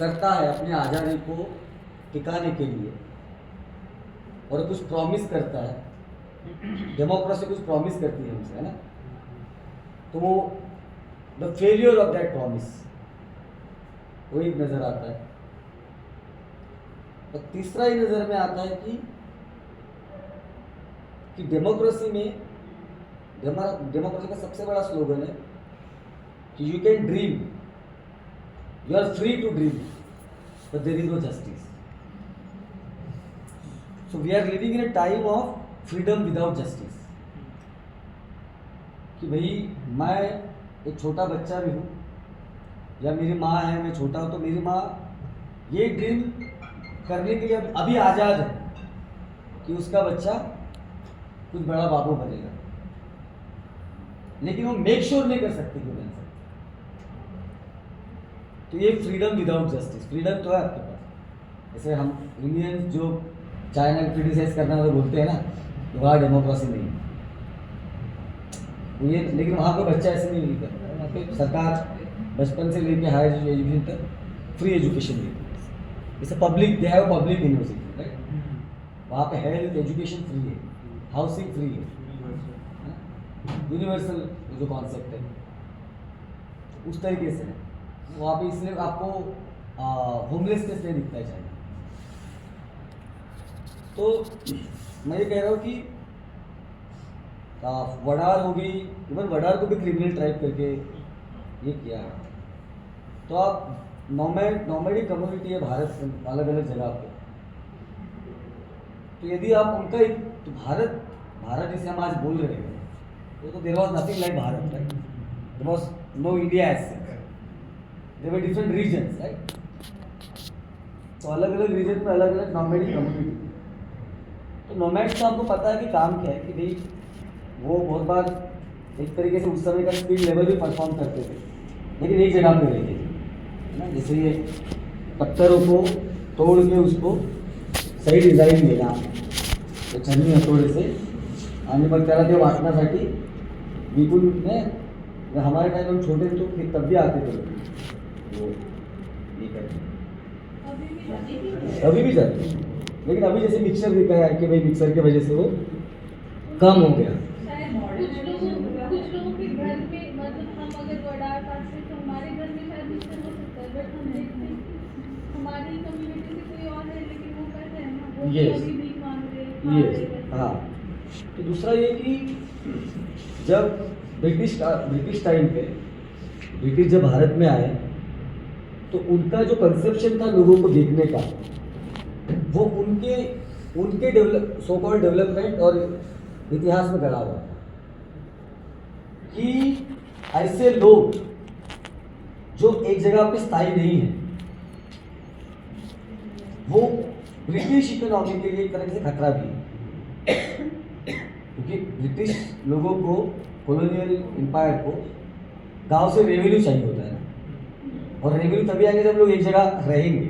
करता है अपनी आज़ादी को टिकाने के लिए और कुछ प्रॉमिस करता है, डेमोक्रेसी कुछ प्रॉमिस करती है हमसे, है ना, तो वो the failure of that promise वो एक नज़र आता है। और तीसरा ही नज़र में आता है कि डेमोक्रेसी में डेमोक्रेसी का सबसे बड़ा स्लोगन है कि you can dream, you are free to dream, but there is no justice. So we are living in a time of freedom without justice. कि भाई मैं एक छोटा बच्चा भी हूँ या मेरी माँ है, मैं छोटा हूँ, तो मेरी माँ ये ड्रीम करने के लिए अभी आज़ाद है कि उसका बच्चा कुछ बड़ा बाबू बनेगा, लेकिन वो मेक श्योर नहीं कर सकते कि बन सकते। तो ये फ्रीडम विदाउट जस्टिस, फ्रीडम तो है आपके पास, जैसे हम इंडियंस जो चाइना को क्रिटिसाइज करना वाले बोलते हैं ना, वहाँ डेमोक्रेसी नहीं है ये, लेकिन वहाँ पे बच्चा ऐसे नहीं करता है। वहाँ पे सरकार बचपन से लेके हायर एजुकेशन तक फ्री एजुकेशन देती है। जैसे public, they have public university, right, वहाँ पे हेल्थ एजुकेशन फ्री है, हाउसिंग फ्री है, यूनिवर्सल जो कॉन्सेप्ट है उस तरीके से है वहाँ पे। इसलिए आपको होमलेसनेस नहीं दिखता है चाइना। तो मैं ये कह रहा हूँ कि वडार होगी, इवन वडार को भी क्रिमिनल ट्राइब करके ये किया है। तो आप नॉमैडिक कम्युनिटी है भारत में अलग अलग जगह पे, तो यदि आप उनका एक, तो भारत जिसे हम आज बोल रहे हैं, तो there was nothing like Bharat, right, there was no India as such, there were different regions, right. तो अलग अलग रीजन में अलग अलग नॉमैडिक कम्युनिटी। तो नॉमैड्स का आपको पता है कि काम क्या है, कि भाई वो बहुत बार एक तरीके से उस समय का स्पीड लेवल भी परफॉर्म करते थे, लेकिन एक जगह पे रहते थे, है ना। जैसे ये पत्थरों को तोड़ के उसको सही डिझाईन देना, तो छन्नी हथोड़े से आणि मग त्याला ते वाटण्यासाठी बिल्कुल में हमारे टाइम हम छोटे थे तो फिर तब भी आते थे वो ये करते, अभी भी जाते हैं, लेकिन अभी जैसे मिक्सर दिखा है कि भाई मिक्सर की वजह से वो कम हो गया। कुछ लोगों के घर में, मतलब हम अगर वडार कास्ट से, तो हमारे घर में शायद मिक्सर हो सकता है, बट हम देखते हैं हमारी कम्युनिटी से कोई और है, लेकिन वो कर रहे हैं ना, वो अभी भी मांग रहे हैं। हाँ। तो दूसरा ये कि जब ब्रिटिश टाइम पे ब्रिटिश जब भारत में आए, तो उनका जो कंसेप्शन था लोगों को देखने का, वो उनके सो कॉल्ड डेवलपमेंट और इतिहास में गड़ा हुआ था कि ऐसे लोग जो एक जगह पे स्थायी नहीं है, वो ब्रिटिश इकोनॉमी के लिए एक तरह से खतरा भी है। क्योंकि ब्रिटिश लोगों को, कॉलोनियल एम्पायर को गांव से रेवेन्यू चाहिए होता है ना, और रेवेन्यू तभी आएंगे जब लोग एक जगह रहेंगे,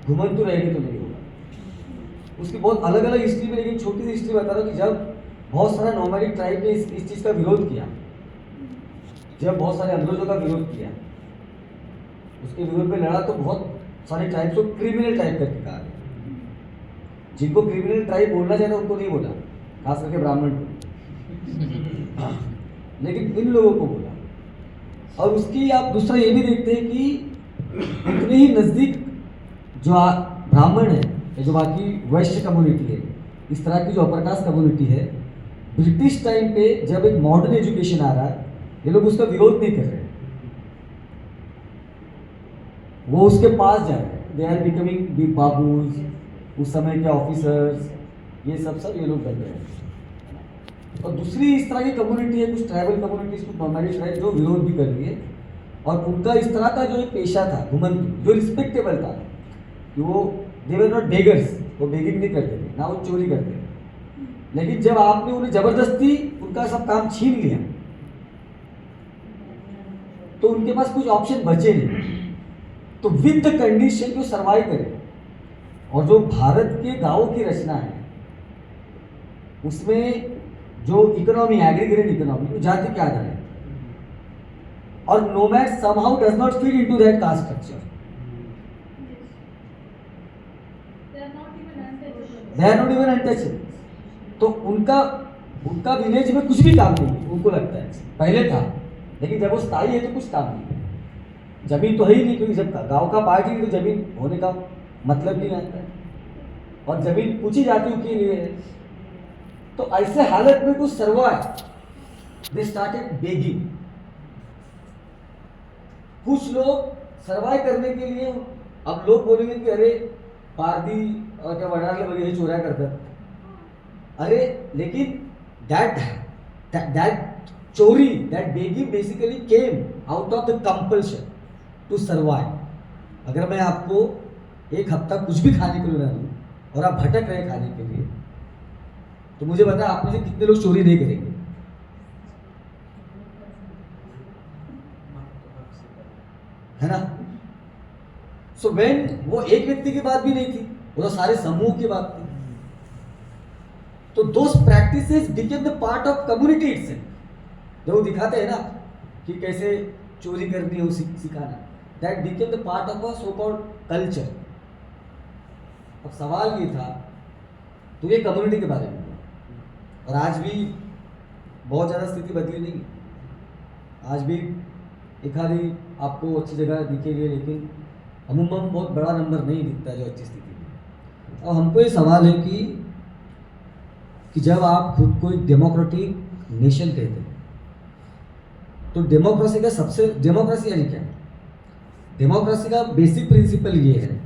घुमंतु रहेंगे तो नहीं होगा। उसकी बहुत अलग अलग हिस्ट्री में, लेकिन छोटी सी हिस्ट्री बता रहा हूँ कि जब बहुत सारा नॉमैडिक ट्राइब ने इस चीज़ का विरोध किया, जब बहुत सारे अंग्रेजों का विरोध किया, उसके विरोध में लड़ा, तो बहुत सारे ट्राइब्स को क्रिमिनल ट्राइब करके कहा, जिनको क्रिमिनल ट्राइब बोलना चाहिए उनको नहीं बोला, खास करके ब्राह्मण को, लेकिन इन लोगों को बोला। और उसकी आप दूसरा ये भी देखते हैं कि उतने ही नज़दीक जो ब्राह्मण है या जो बाकी वैश्य कम्युनिटी है, इस तरह की जो अपर कास्ट कम्युनिटी है, ब्रिटिश टाइम पे जब एक मॉडर्न एजुकेशन आ रहा है, ये लोग उसका विरोध नहीं कर रहे, वो उसके पास जा रहे हैं, they are becoming big babus, उस समय के ऑफिसर्स, ये सब ये लोग बन रहे हैं। और दूसरी इस तरह की कम्युनिटी है, कुछ ट्राइबल कम्युनिटीज, कुछ नॉमैडिक ट्राइब जो विरोध भी कर रही है, और उनका इस तरह का जो एक पेशा था घुमंतु, जो रिस्पेक्टेबल था, कि वो दे वर नॉट बेगर्स, वो बेगिंग नहीं करते थे ना, वो चोरी करते थे, लेकिन जब आपने उन्हें जबरदस्ती उनका सब काम छीन लिया, तो उनके पास कुछ ऑप्शन बचे नहीं, तो विद द कंडीशन जो सर्वाइव करे। और जो भारत के गांवों की रचना है, उसमें जो इकोनॉमी, एग्रीगेटेड इकोनॉमी, वो जाति के आधार है, और nomad somehow does not fit into that caste structure. They are not even untouchable. They are not even untouchable. तो उनका विलेज में कुछ भी काम नहीं है, उनको लगता है पहले था, लेकिन जब वो स्थायी है तो कुछ काम नहीं है। जमीन तो है ही नहीं, क्योंकि जब गांव का पार्ट ही नहीं तो जमीन होने का मतलब नहीं आता है, और जमीन पूछी जाती उनके लिए है। तो ऐसे हालत में to survive they started begging. कुछ लोग सर्वाइव करने के लिए, अब लोग बोलेंगे कि अरे पारदी और क्या वडाले वगैरह चोरा करतात, अरे लेकिन दैट चोरी, that begging basically came out of the compulsion to survive. अगर मैं आपको एक हफ्ता कुछ भी खाने के लिए ना दूं और आप भटक रहे खाने के लिए, तो मुझे बता आप में से कितने लोग चोरी नहीं करेंगे? है ना? सो व्हेन वो एक व्यक्ति की बात भी नहीं थी, वो तो सारे समूह की बात थी। तो those practices became the part of community itself. जब वो दिखाते हैं ना कि कैसे चोरी करनी है, सिखाना, that became the part of a so called culture. अब सवाल ये था, तो ये कम्युनिटी के बारे में, और आज भी बहुत ज़्यादा स्थिति बदली नहीं है। आज भी एक आधी आपको अच्छी जगह दिखेगी, लेकिन अमूमन बहुत बड़ा नंबर नहीं दिखता जो अच्छी स्थिति में। अब हमको ये सवाल है कि जब आप खुद को एक डेमोक्रेटिक नेशन कहते हैं, तो डेमोक्रेसी यानी क्या है? डेमोक्रेसी का बेसिक प्रिंसिपल ये है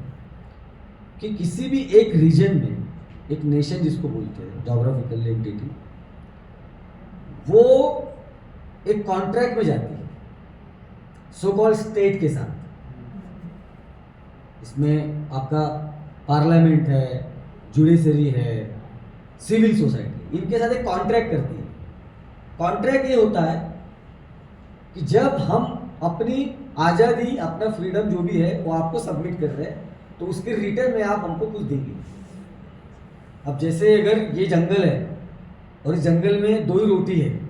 कि किसी भी एक रीजन में, एक नेशन जिसको बोलते हैं जोग्राफिकल एंटिटी, वो एक कॉन्ट्रैक्ट में जाती है सो कॉल्ड स्टेट के साथ। इसमें आपका पार्लियामेंट है, जुडिशरी है, सिविल सोसाइटी, इनके साथ एक कॉन्ट्रैक्ट करती है। कॉन्ट्रैक्ट ये होता है कि जब हम अपनी आज़ादी, अपना फ्रीडम जो भी है वो आपको सबमिट कर रहे हैं, तो उसके रिटर्न में आप हमको कुछ देंगे। अब जैसे अगर ये जंगल है और इस जंगल में 2 ही रोटी है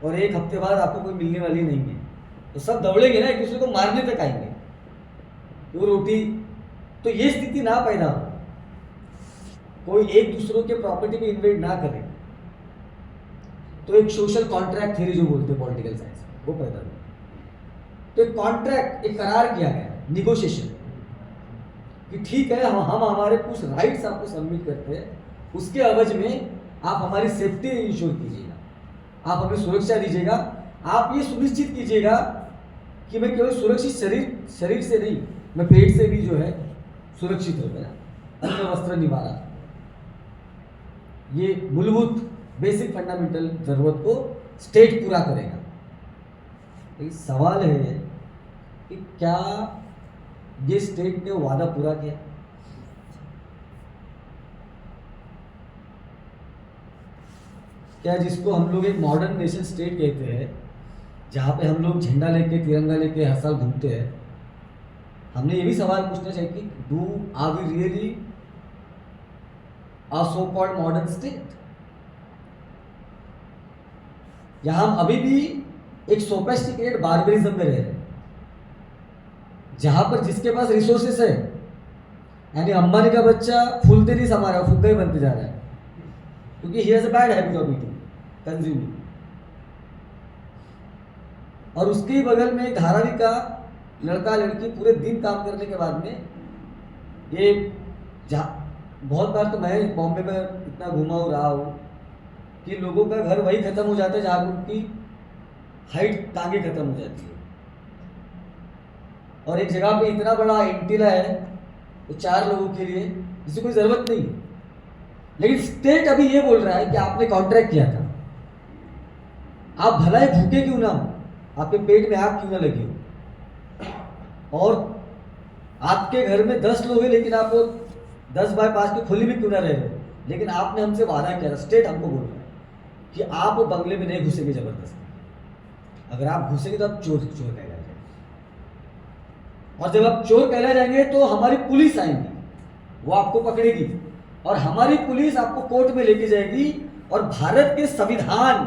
और एक हफ्ते बाद आपको कोई मिलने वाली नहीं है, तो सब दौड़ेंगे ना, एक दूसरे को मारने तक आएंगे वो रोटी। तो ये स्थिति ना पैदा हो, कोई एक दूसरों के प्रॉपर्टी में इन्वेड ना करे, तो एक सोशल कॉन्ट्रैक्ट थ्योरी जो बोलते हैं पॉलिटिकल साइंस में, वो पैदा हुआ। तो एक कॉन्ट्रैक्ट, एक करार किया गया, निगोशिएशन, कि ठीक है हम हमारे कुछ राइट्स आपको सबमिट करते हैं, उसके एवज में आप हमारी सेफ्टी इंश्योर कीजिएगा, आप हमें सुरक्षा दीजिएगा, आप ये सुनिश्चित कीजिएगा कि मैं केवल सुरक्षित शरीर से नहीं, मैं पेट से भी जो है सुरक्षित हो गया। अन्न वस्त्र निवारा, ये मूलभूत बेसिक फंडामेंटल जरूरत को स्टेट पूरा करेगा। तो सवाल है कि क्या ये स्टेट ने वादा पूरा किया? क्या जिसको हम लोग एक मॉडर्न नेशन स्टेट कहते हैं, जहाँ पे हम लोग झंडा लेके, तिरंगा लेके हर साल घूमते हैं, हमने ये भी सवाल पूछना चाहिए कि are we really a so called modern state? या हम अभी भी एक सोफिस्टिकेटेड बार्बरिज्म में रह रहे हैं, जहां पर जिसके पास रिसोर्सेस है, यानी अंबानी का बच्चा फूल नहीं समा रहा, फुग्गा ही बनते जा रहा है, क्योंकि he has a bad habit of eating, consuming. और उसके ही बगल में एक धारावी का लड़का लड़की पूरे दिन काम करने के बाद में, ये बहुत बार तो मैं बॉम्बे में इतना घूमा हो रहा हूँ कि लोगों का घर वही खत्म हो जाता है जहाँ उनकी हाइट टांगे खत्म हो जाती है, और एक जगह पे इतना बड़ा एंटीला है तो 4 लोगों के लिए, जिसकी कोई ज़रूरत नहीं। लेकिन स्टेट अभी ये बोल रहा है कि आपने कॉन्ट्रैक्ट किया था, आप भला ही भूखे क्यों ना हो, आपके पेट में आग क्यों ना लगी हो, और आपके घर में 10 लोग हैं लेकिन आप 10 बाय 5 की खुली में क्यों ना रह रहे हो, लेकिन आपने हमसे वादा किया था, स्टेट हमको बोल रहा है कि आप वो बंगले में नहीं घुसेंगे जबरदस्ती, अगर आप घुसेंगे तो आप चोर कहलाए जाएंगे, और जब आप चोर कहलाए जाएंगे तो हमारी पुलिस आएंगी, वो आपको पकड़ेगी, और हमारी पुलिस आपको कोर्ट में लेके जाएगी, और भारत के संविधान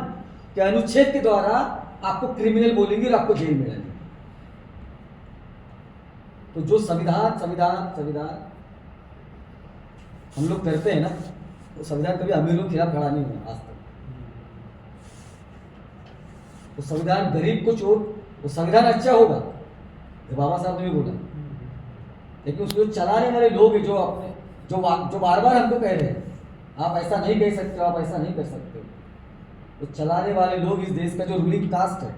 के अनुच्छेद के द्वारा आपको क्रिमिनल बोलेंगे और आपको जेल में डालेंगे। तो जो संविधान हम लोग करते हैं ना, तो संविधान कभी अमीरों के खिलाफ खड़ा नहीं हुआ आज तक। तो संविधान गरीब को चोट, वो संविधान अच्छा होगा, जो बाबा साहब ने भी बोला, लेकिन उसको चलाने वाले लोग हैं जो अपने जो बार बार हमको कह रहे हैं आप ऐसा नहीं कह सकते हो, आप ऐसा नहीं कर सकते हो, तो चलाने वाले लोग इस देश का जो रूलिंग कास्ट है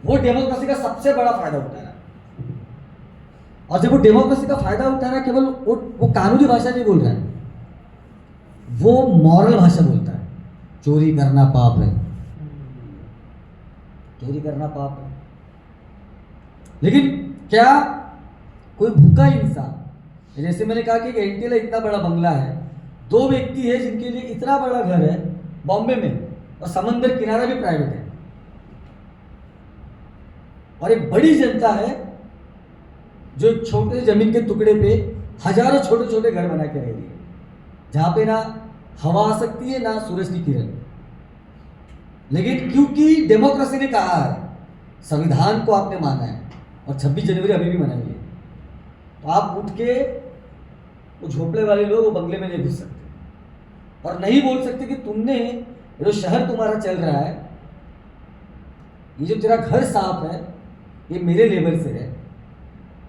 वो डेमोक्रेसी का सबसे बड़ा फायदा उठा रहा है। और जब वो डेमोक्रेसी का फायदा उठा रहा है, केवल वो कानूनी भाषा नहीं बोल रहा है, वो मॉरल भाषा बोलता है। चोरी करना पाप है, चोरी करना पाप है। लेकिन क्या कोई भूखा इंसान, जैसे मैंने कहा कि एक एंटीला इतना बड़ा बंगला है, 2 व्यक्ति है जिनके लिए इतना बड़ा घर है बॉम्बे में, और समंदर किनारा भी प्राइवेट है, और एक बड़ी जनता है जो एक छोटे से जमीन के टुकड़े पे हजारों छोटे छोटे घर बना के रह रही है, जहां पे ना हवा आ सकती है ना सूरज की किरण। लेकिन क्योंकि डेमोक्रेसी ने कहा है, संविधान को आपने माना है, और 26 जनवरी अभी भी मनाई है, तो आप उठ के वो झोपड़े वाले लोग वो बंगले में नहीं घुस सकते, और नहीं बोल सकते कि तुमने जो शहर तुम्हारा चल रहा है, ये जो तेरा घर साफ है, ये मेरे लेवल से है,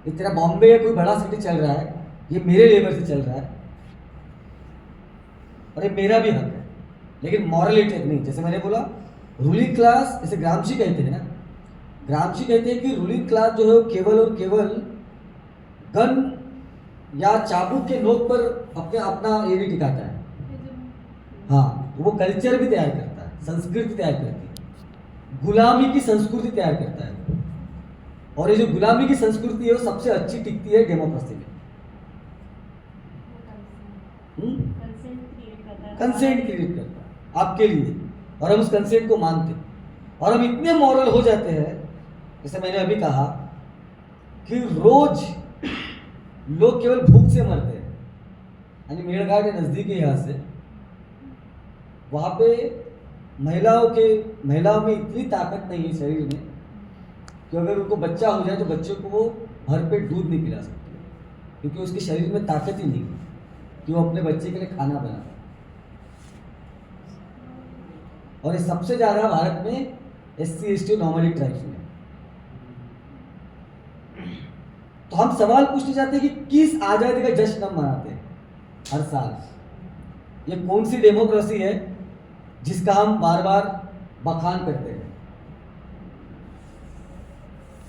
ये तेरा बॉम्बे या कोई बड़ा सिटी चल रहा है, ये मेरे लेवल से चल रहा है, और ये मेरा भी हक है। लेकिन मॉरलिटी नहीं, जैसे मैंने बोला रूलिंग क्लास, जैसे ग्रामशी कहते हैं ना, ग्रामशी कहते हैं कि रूलिंग क्लास जो है केवल और केवल गन या चाबुक के नोक पर अपना ये नहीं टिकाता है, हाँ, वो कल्चर भी तैयार करता है, संस्कृति तैयार करती है, गुलामी की संस्कृति तैयार करता है। और ये जो गुलामी की संस्कृति है वो सबसे अच्छी टिकती है डेमोक्रेसी में। कंसेंट क्रिएट करता है आपके लिए, और हम उस कंसेंट को मानते हैं, और हम इतने मॉरल हो जाते हैं, जैसे मैंने अभी कहा कि रोज लोग केवल भूख से मरते हैं, यानी मेड़घाट के नज़दीक है यहाँ से, वहाँ पे महिलाओं में इतनी ताकत नहीं है शरीर में कि अगर उनको बच्चा हो जाए तो बच्चे को वो भरपेट दूध नहीं पिला सकते, क्योंकि उसके शरीर में ताकत ही नहीं है कि वो अपने बच्चे के लिए खाना बना। और ये सबसे ज़्यादा भारत में SC ST नॉर्मली ट्राइब्स में। तो हम सवाल पूछने चाहते हैं कि किस आज़ादी का जश्न हम मनाते हैं हर साल? ये कौन सी डेमोक्रेसी है जिसका हम बार बार बखान करते हैं?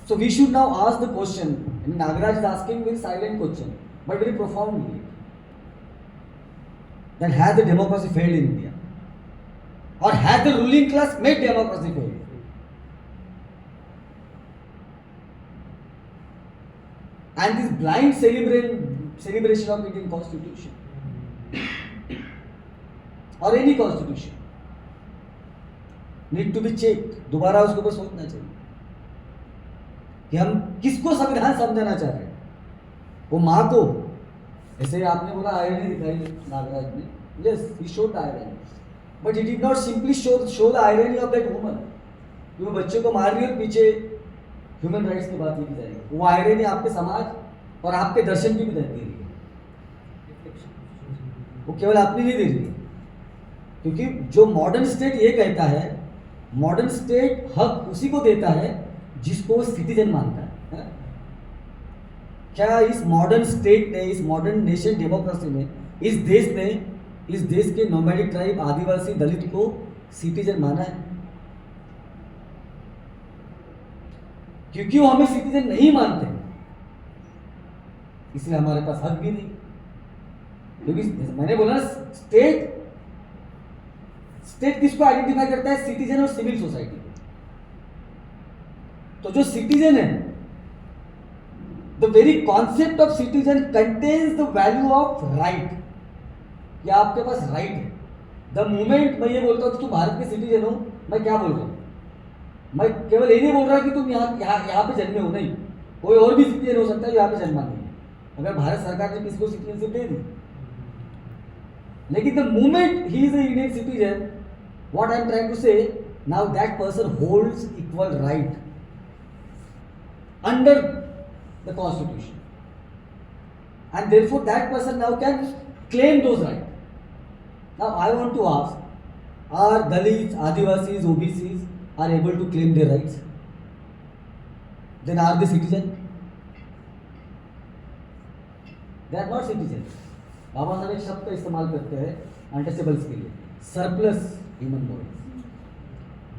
So we should now ask the question, and Nagaraj is asking very silent question, but very profoundly, that has the democracy failed in India? Or has the ruling class made democracy fail? And this blind celebration of Indian Constitution or any constitution need to be checked. दोबारा उसके ऊपर सोचना चाहिए कि हम किसको संविधान समझाना चाह रहे हैं। वो माँ को, ऐसे आपने बोला आयरनी दिखाई नागराज ने, yes, he showed the irony, but he did not simply show the irony of that woman, कि वो बच्चे को मार रही है और पीछे ह्यूमन राइट्स की बात की जाएगी। वो आयरनी आपके समाज और आपके दर्शन की भी दे रही है, वो केवल अपनी नहीं दे रही है, क्योंकि जो मॉडर्न स्टेट ये कहता है, मॉडर्न स्टेट हक उसी को देता है जिसको वो सिटीजन मानता है। क्या इस मॉडर्न स्टेट ने, इस मॉडर्न नेशन डेमोक्रेसी ने, इस देश के नोमैडिक ट्राइब, आदिवासी, दलित को सिटीजन माना है? क्योंकि वो हमें सिटीजन नहीं मानते, इसलिए हमारे पास हक भी नहीं। क्योंकि मैंने बोला स्टेट किसको आइडेंटिफाई करता है? सिटीजन और सिविल सोसाइटी को। तो जो सिटीजन है, the very concept of citizen contains the value of right, कि आपके पास राइट है। द मोमेंट मैं ये बोलता हूं कि तुम भारत के सिटीजन हो, मैं क्या बोल रहा हूं? मैं केवल ये नहीं बोल रहा कि तुम यहाँ पे जन्मे हो, नहीं, कोई और भी सिटीजन हो सकता है जो यहाँ पे जन्मा नहीं है, अगर भारत सरकार ने किसी को सिटीजनशिप दे दी। लेकिन the moment he is a Indian citizen, what I am trying to say, now that person holds equal right under the constitution, and therefore that person now can claim those rights. Now I want to ask, are Dalits, Adivasis, OBCs are able to claim their rights? Then are they citizens? They are not citizens. बाबा साहब एक शब्द का इस्तेमाल करते हैं untouchables के लिए, surplus human bodies,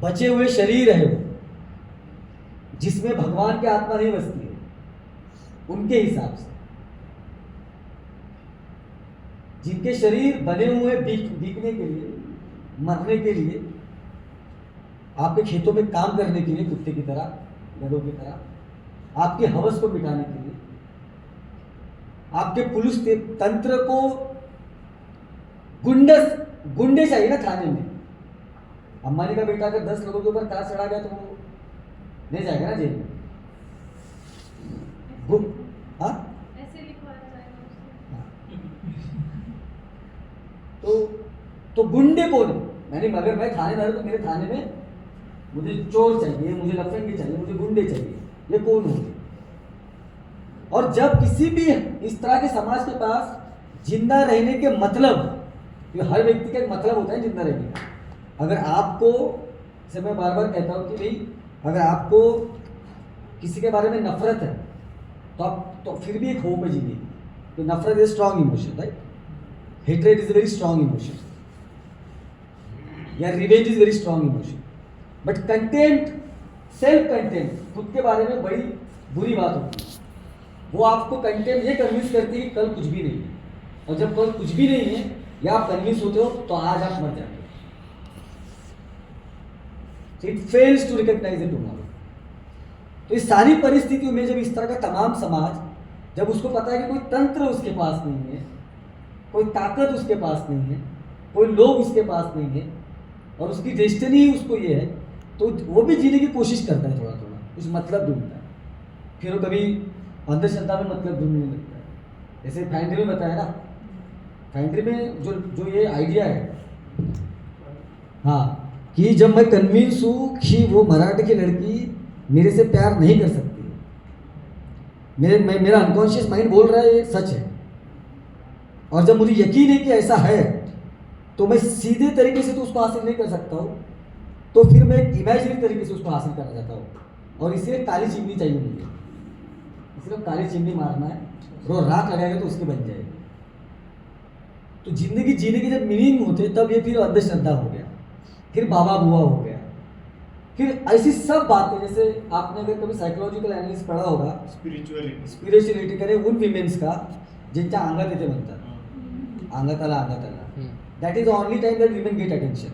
बचे हुए शरीर है वो, जिसमें भगवान की आत्मा नहीं बसती है, उनके हिसाब से जिनके शरीर बने हुए बिकने के लिए, मरने के लिए, आपके खेतों में काम करने के लिए, कुत्ते की तरह, गधों की तरह, आपके हवस को मिटाने के लिए, आपके पुलिस तंत्र को गुंडे चाहिए ना थाने में। अंबानी का बेटा अगर 10 लोगों के ऊपर कार चढ़ा गया तो वो नहीं जाएगा ना जेल में। हाँ, ऐसे लिखवाया जाएगा तो गुंडे कौन है? अगर मैं थानेदार हूं तो मेरे थाने में मुझे चोर चाहिए, मुझे लफंगे चाहिए, मुझे गुंडे चाहिए, ये कौन होंगे? और जब किसी भी इस तरह के समाज के पास जिंदा रहने के मतलब, हर व्यक्ति का एक मतलब होता है जिंदा रहने का। अगर आपको, जैसे मैं बार बार कहता हूँ कि भाई अगर आपको किसी के बारे में नफरत है तो आप तो फिर भी एक होप है जीने, तो नफरत is strong emotion, right? Hatred is very strong emotion, या revenge is very strong emotion. But content, self content, खुद के बारे में बड़ी बुरी बात होती है। वो आपको कंटेंट ये कन्विंस करती है कि कल कुछ भी नहीं है, और जब कल कुछ भी नहीं है या आप कन्विंस होते हो तो आज आप मर जाते हो। It fails to recognise it tomorrow. तो इस सारी परिस्थितियों में जब इस तरह का तमाम समाज, जब उसको पता है कि कोई तंत्र उसके पास नहीं है, कोई ताकत उसके पास नहीं है, कोई लोग उसके पास नहीं है, और उसकी डेस्टिनी ही उसको ये है, तो वो भी जीने की कोशिश करता है, थोड़ा थोड़ा कुछ मतलब ढूंढता है। फिर वो कभी अंधश्रद्धा में मतलब ढूंढने लगता है। जैसे फैंड्री में बताया ना, फैंड्री में जो ये आइडिया है, हाँ, कि जब मैं कन्विंस हूँ कि वो मराठी की लड़की मेरे से प्यार नहीं कर सकती, मेरा अनकॉन्शियस माइंड बोल रहा है ये सच है, और जब मुझे यकीन है कि ऐसा है, तो मैं सीधे तरीके से तो उसको हासिल नहीं कर सकता हूँ, तो फिर मैं एक इमेजिनरी तरीके से उसको हासिल करना चाहता हूँ, और इसलिए काली चिमनी चाहिए मुझे, सिर्फ काली चिमनी मारना है, वो राख लगाएगा तो उसकी बन जाएगी। तो जिंदगी जीने के जब मीनिंग होते तब ये फिर अंधश्रद्धा हो गया, फिर बाबा बुआ हो गया, फिर ऐसी सब बातें, जैसे आपने अगर कभी सायकोलॉजिकल एनालिसिस पढ़ा होगा, स्पिरिच्युअलिटी करे उन विमेन्स का ज्यांच्या अंगात येते म्हणतात, अंगात आला, that is only time that women get attention.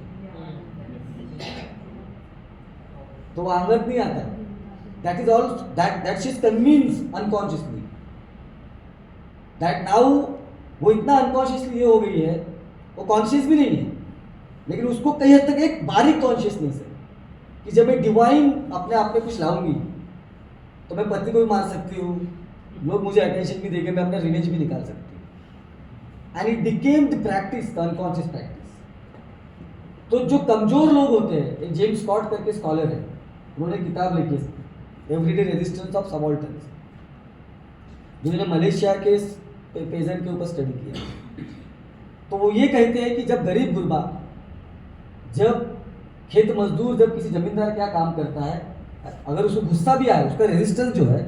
तो वो अंगत नहीं आता, that is all that she is convinced unconsciously that now, वो इतना अनकॉन्शियसली ये हो गई है, वो कॉन्शियस भी नहीं है, लेकिन उसको कई हद तक एक बारीक कॉन्शियसनेस है कि जब मैं डिवाइन अपने आप में कुछ लाऊंगी तो मैं पति को भी मार सकती हूँ, लोग मुझे अटेंशन भी देंगे, मैं अपना रिवेंज भी निकाल सकती हूँ। And it became the practice, the unconscious practice. तो जो कमजोर लोग होते हैं, एक जेम्स स्कॉट करके स्कॉलर है, उन्होंने किताब लिखी है एवरीडे रेजिस्टेंस ऑफ सबाल्टर्न्स, जिन्होंने मलेशिया के पेजेंट के ऊपर स्टडी किया। तो वो ये कहते हैं कि जब गरीब गुरबा, जब खेत मजदूर, जब किसी जमींदार क्या काम करता है, अगर उसको गुस्सा भी आए, उसका रेजिस्टेंस जो है,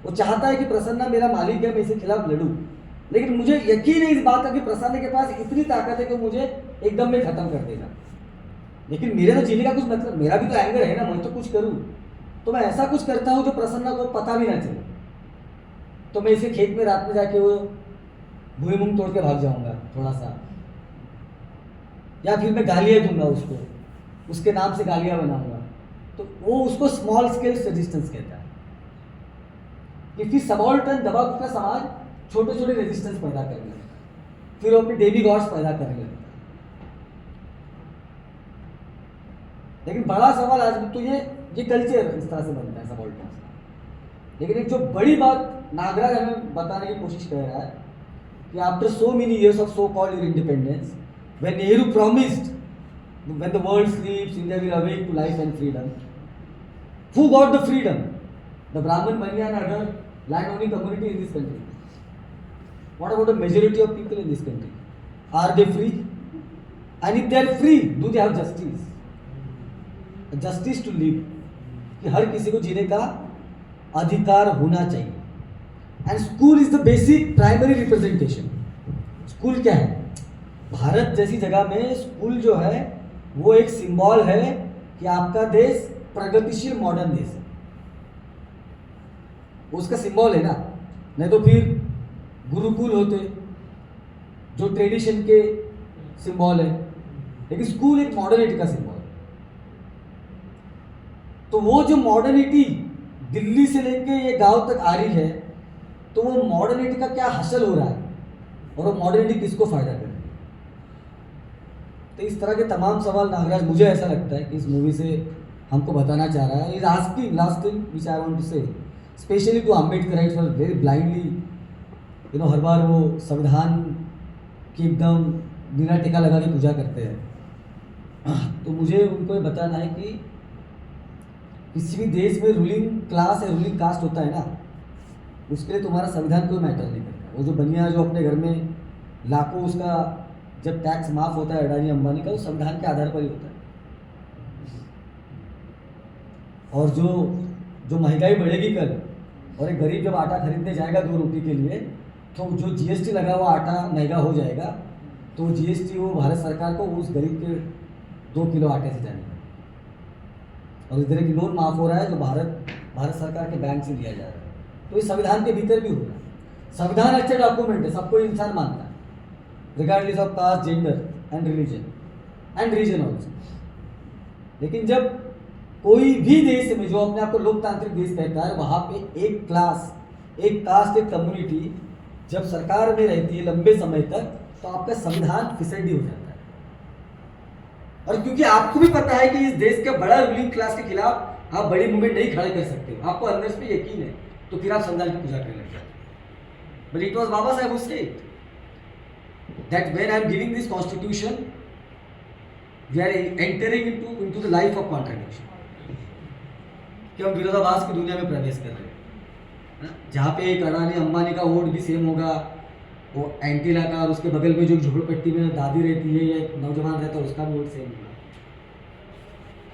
वो चाहता है कि प्रसन्ना मेरा मालिक है, मैं इसके खिलाफ लड़ूं, लेकिन मुझे यकीन है इस बात का कि प्रसन्न के पास इतनी ताकत है कि मुझे एकदम में खत्म कर देगा। लेकिन मेरे तो जीने का कुछ मतलब, मेरा भी तो एंगर है ना, मैं तो कुछ करूं, तो मैं ऐसा कुछ करता हूं जो प्रसन्ना को पता भी ना चले। तो मैं इसे खेत में रात में जाके वो भूमि मूंग तोड़ के भाग जाऊंगा थोड़ा सा, या फिर मैं गालियां दूंगा उसको, उसके नाम से गालियां बनाऊंगा, तो वो उसको स्मॉल स्केल रेजिस्टेंस कहता है। क्योंकि सबाल्टर्न दबाव का समाज छोटे छोटे रेजिस्टेंस पैदा करने लगता है, फिर वो अपने डेमी गॉड्स पैदा करने लगता है। लेकिन बड़ा सवाल आज तो ये कल्चर इस तरह से बनता है सबाल्टर्न। लेकिन एक जो बड़ी बात नागराज हमें बताने की कोशिश कर रहा है कि after so many years of so called independence, when Nehru promised when the world sleeps India will awake to life and freedom, who got the freedom? The Brahmin, Baniya and other land owning community in this country. What about the majority of people in this country? Are they free? And if they are free, do they have justice? Justice to live. कि हर किसी को जीने का अधिकार होना चाहिए. And school is the basic primary representation. School क्या है? भारत जैसी जगह में स्कूल जो है वो एक सिंबल है कि आपका देश प्रगतिशील मॉडर्न देश है. उसका सिंबल है ना. नहीं तो फिर गुरुकुल होते जो ट्रेडिशन के सिंबल है, लेकिन स्कूल एक मॉडर्निटी का सिंबल है. तो वो जो मॉडर्निटी दिल्ली से लेके ये गांव तक आ रही है, तो वो मॉडर्निटी का क्या हासिल हो रहा है और वो मॉडर्निटी किसको फायदा कर रही है. तो इस तरह के तमाम सवाल नागराज मुझे ऐसा लगता है कि इस मूवी से हमको बताना चाह रहा है. Is asking last thing which I want to say, specially to Ambedkar for very blindly हर बार वो संविधान की एकदम बिना टिका लगा के पूजा करते हैं. तो मुझे उनको ये बताना है कि किसी भी देश में रूलिंग क्लास या रूलिंग कास्ट होता है ना, उसके लिए तुम्हारा संविधान कोई मैटर नहीं करता. वो जो बनिया जो अपने घर में लाखों उसका जब टैक्स माफ होता है अडानी अंबानी का, वो संविधान के आधार पर ही होता है. और जो महंगाई बढ़ेगी कल, और एक गरीब जब आटा खरीदने जाएगा 2 रोटी के लिए, तो जो जीएसटी लगा हुआ आटा महंगा हो जाएगा, तो जीएसटी वो भारत सरकार को उस गरीब के 2 किलो आटे से जाएगा. और इस तरह की लोन माफ हो रहा है जो भारत सरकार के बैंक से लिया जा रहा है. तो इस संविधान के भीतर भी हो रहा है. संविधान अच्छा डॉक्यूमेंट है, सबको इंसान मानता है regardless of caste, gender and region also. लेकिन जब कोई भी देश में जो अपने आप को लोकतांत्रिक देश कहता है, वहाँ पे एक क्लास, एक कास्ट, एक कम्युनिटी जब सरकार में रहती है लंबे समय तक, तो आपका संविधान फिसड्डी हो जाता है. और क्योंकि आपको भी पता है कि इस देश के बड़ा रूलिंग क्लास के खिलाफ आप बड़ी मूवमेंट नहीं खड़े कर सकते, आपको अंदर से यकीन है, तो फिर आप संविधान की पूजा करने लग जाते. But it was Baba Saheb who said that when I am giving this constitution, we are entering into the life of contradiction. कि हम विरोधाभास की दुनिया में प्रवेश कर रहे हैं, जहाँ पे एक अडानी अंबानी का वोट भी सेम होगा, वो एंटीला का, और उसके बगल में जो झोपड़पट्टी में दादी रहती है या एक नौजवान रहता है उसका भी वोट सेम होगा,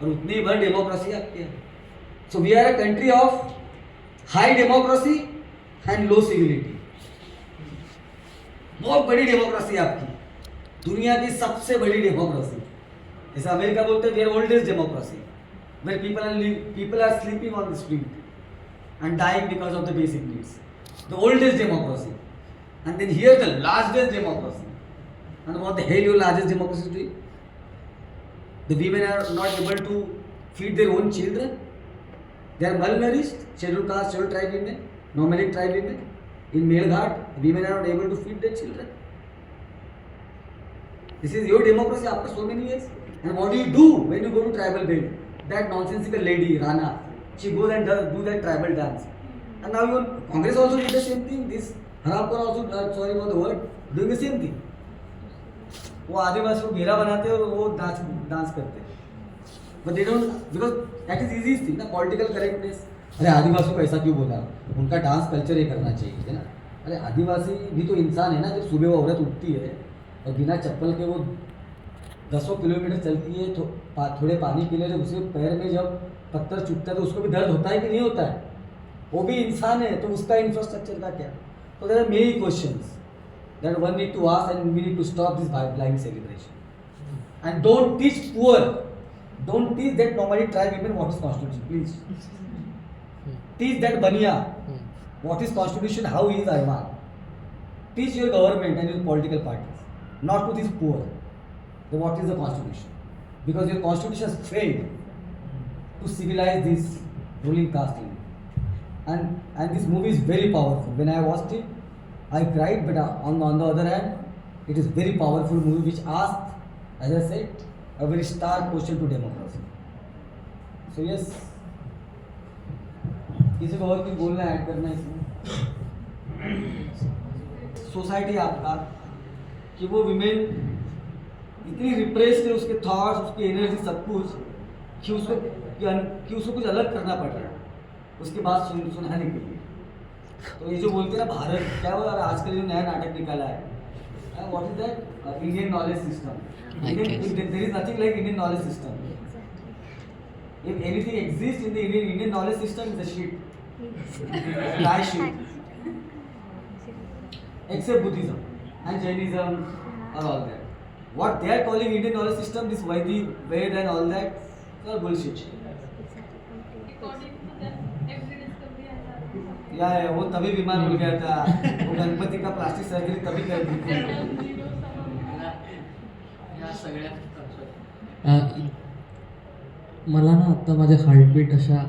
और उतनी भर डेमोक्रेसी आपके है. So we are a country of high democracy and low civility. बहुत बड़ी डेमोक्रेसी आपकी, दुनिया की सबसे बड़ी डेमोक्रेसी. जैसे अमेरिका बोलते हैं, where oldest democracy, where people are sleeping on the street and dying because of the basic needs. The oldest democracy. And then here the largest democracy. And what the hell your largest democracy doing? The women are not able to feed their own children. They are malnourished, scheduled caste, scheduled tribe women, nomadic tribe women. In Melghat, women are not able to feed their children. This is your democracy after so many years. And what do you do when you go to tribal belt? That nonsensical lady, Rana, she goes and do that tribal dance. And now your Congress also did the same thing. This Harapur also, sorry for the word, doing the same thing. वो आदिवासी को घेरा बनाते हैं और वो dance करते हैं. But they don't, because that is easy thing ना, political correctness. अरे आदिवासियों को ऐसा क्यों बोला, उनका डांस कल्चर ये करना चाहिए है ना. अरे आदिवासी भी तो इंसान है ना. जब सुबह वो औरत उठती है और बिना चप्पल के वो 10 किलोमीटर चलती है तो थोड़े पानी के लिए, जब उसके पैर में जब पत्थर चुभता है तो उसको भी दर्द होता है कि नहीं होता है? वो भी इंसान है, तो उसका इंफ्रास्ट्रक्चर का क्या? तो there are many questions that one need to ask and we need to stop this blind celebration. And don't teach poor, don't teach that normally tribe women what is constitution, please. Teach that Baniya what is constitution, how he is Ayman. Teach your government and your political parties, not to these poor, that what is the constitution, because your constitution has failed to civilize this ruling caste. And this movie is very powerful. When I watched it, I cried, but on the other hand, it is very powerful movie which asked, as I said, a very stark question to democracy. So yes. किसी को और कुछ बोलना add करना है इसमें? Society आपका कि वो विमेन इतनी रिप्रेस्ड है, उसके थॉट्स, उसकी एनर्जी, सब कुछ, कि उसको कुछ अलग करना पड़ रहा है उसके बाद सुनाने के लिए. तो ये जो बोलते हैं ना भारत क्या हुआ, आजकल जो नया नाटक निकाला है What is that? Indian knowledge system. There is nothing like Indian knowledge system. If anything exists in the Indian knowledge system, it's a shit. Dry shit. Except Buddhism and Jainism or all that. What they are calling Indian knowledge system, this Vedic, Ved and all that, it's all bullshit. According to them, every discovery has happened. या वो तभी बीमार हो गया था, वो गणपति का plastic surgery तभी कर दी थी. या सगळ्यात मला ना आत्ता माझ्या हार्टबीट अशा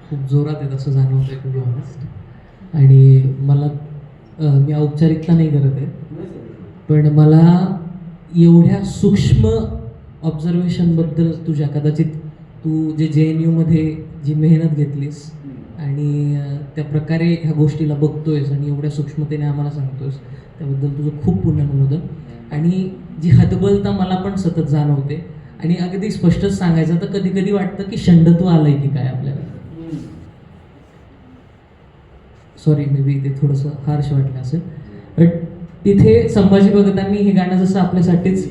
खूप जोरात आहेत असं जाणवतंय टू बी ऑनेस्ट. आणि मला मी औपचारिकता नाही करत आहे, पण मला एवढ्या सूक्ष्म ऑब्झर्वेशनबद्दल तुझ्या कदाचित तू जे JNUमध्ये जी मेहनत घेतलीस आणि त्या प्रकारे ह्या गोष्टीला बघतोयस आणि एवढ्या सूक्ष्मतेने आम्हाला सांगतोयस त्याबद्दल तुझं खूप पुण्यनमोदन. आणि जी हतबलता मला पण सतत जाणवते आणि अगदी स्पष्टच सांगायचं तर कधी कधी वाटतं की षंडत्व आलंय की काय आपल्याला. सॉरी मे बी ते थोडंसं हार्श वाटलं असेल, बट तिथे संभाजी भगतांनी हे गाणं जसं आपल्यासाठीच